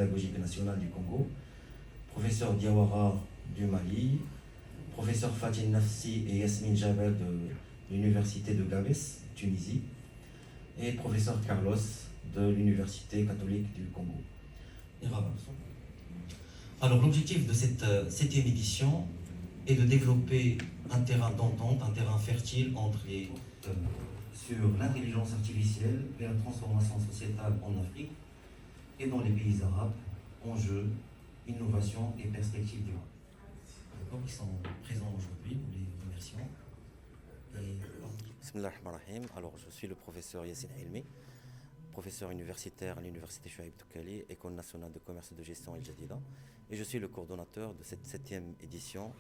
pédagogique nationale du Congo, professeur Diawara du Mali, professeur Fatih Nafsi et Yasmine Jabel de l'Université de Gabès, Tunisie, et professeur Carlos de l'Université catholique du Congo. Alors l'objectif de cette 7e édition est de développer un terrain d'entente, un terrain fertile sur l'intelligence artificielle et la transformation sociétale en Afrique et dans les pays arabes, enjeux, innovation et perspectives durables. D'accord, ils sont présents aujourd'hui, nous les remercions. Bismillahirrahmanirrahim. Alors, je suis le professeur Yassine Hilmi, professeur universitaire à l'Université Chouaib Toukali, École nationale de commerce et de gestion El Jadida, et je suis le coordonnateur de cette 7e édition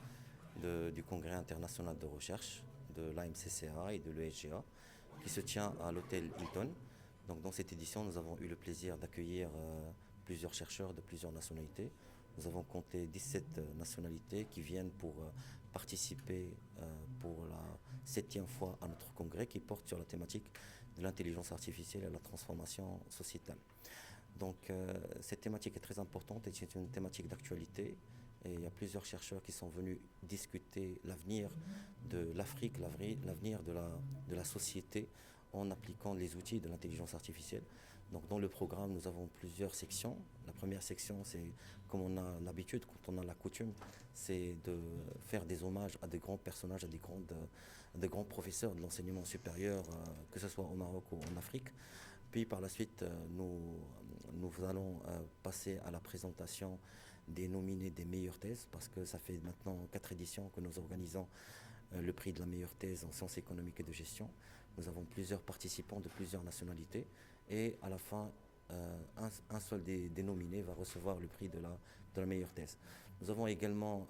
du Congrès international de recherche de l'AMCCA et de l'ESGA, qui se tient à l'hôtel Hilton. Donc, dans cette édition, nous avons eu le plaisir d'accueillir plusieurs chercheurs de plusieurs nationalités. Nous avons compté 17 nationalités qui viennent pour participer pour la 7e fois à notre congrès qui porte sur la thématique de l'intelligence artificielle et la transformation sociétale. Donc cette thématique est très importante et c'est une thématique d'actualité. Et il y a plusieurs chercheurs qui sont venus discuter l'avenir de l'Afrique, l'avenir de la société en appliquant les outils de l'intelligence artificielle. Donc dans le programme, nous avons plusieurs sections. La première section, c'est comme on a l'habitude, quand on a la coutume, c'est de faire des hommages à des grands personnages, à des grands professeurs de l'enseignement supérieur, que ce soit au Maroc ou en Afrique. Puis par la suite, nous allons passer à la présentation des nominés des meilleures thèses, parce que ça fait maintenant 4 éditions que nous organisons le prix de la meilleure thèse en sciences économiques et de gestion. Nous avons plusieurs participants de plusieurs nationalités et à la fin, un seul des nominés va recevoir le prix de la meilleure thèse. Nous avons également,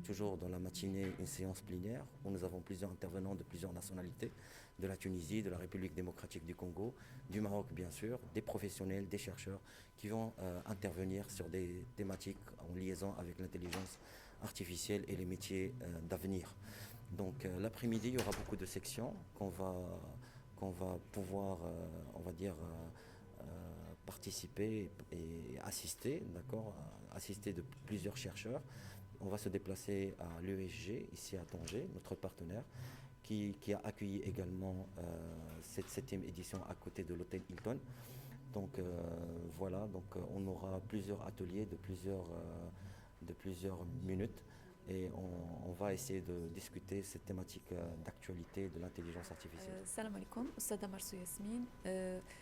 toujours dans la matinée, une séance plénière où nous avons plusieurs intervenants de plusieurs nationalités, de la Tunisie, de la République démocratique du Congo, du Maroc bien sûr, des professionnels, des chercheurs qui vont intervenir sur des thématiques en liaison avec l'intelligence artificielle et les métiers d'avenir. Donc l'après-midi, il y aura beaucoup de sections qu'on va pouvoir, on va dire, participer et assister, d'accord, assister de plusieurs chercheurs. On va se déplacer à l'ESG, ici à Tanger, notre partenaire, qui a accueilli également cette 7e édition à côté de l'hôtel Hilton. Donc voilà, donc on aura plusieurs ateliers de plusieurs minutes. Et on va essayer de discuter cette thématique d'actualité de l'intelligence artificielle. السلام عليكم. أستاذة مرسو ياسمين،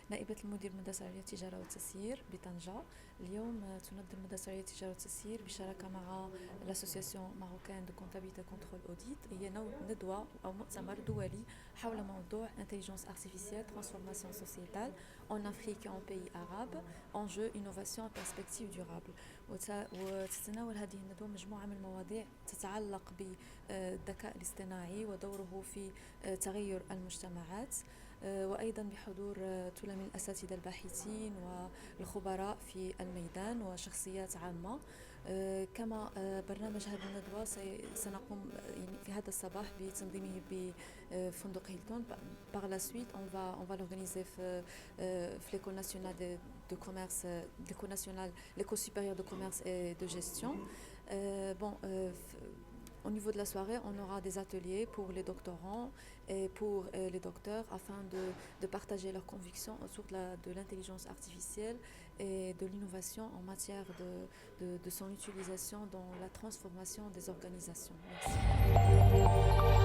نائبة المدير المدرسة العليا للتجارة والتسيير بطنجة. اليوم تنظم المدرسة العليا للتجارة والتسيير بشراكة مع l'Association marocaine de comptabilité contrôle audit هي ندوة أو مؤتمر دولي حول موضوع intelligence artificielle, transformation sociétale en Afrique et en pays arabes, enjeux, innovation et perspectives durables. وتتناول هذه الندوة مجموعة من المواضيع تتعلق بالذكاء الاصطناعي ودوره في تغير المجتمعات، وأيضا بحضور ثلة من الأساتذة الباحثين والخبراء في الميدان وشخصيات عامة. كما برنامج هذه الندوة سنقوم في هذا الصباح بتنظيمه بفندق هيلتون. Par la suite, on va l'organiser في l'École nationale de commerce, l'École supérieure de commerce et de gestion. Au niveau de la soirée, on aura des ateliers pour les doctorants et pour les docteurs afin de partager leurs convictions autour de l'intelligence artificielle et de l'innovation en matière de son utilisation dans la transformation des organisations. Merci.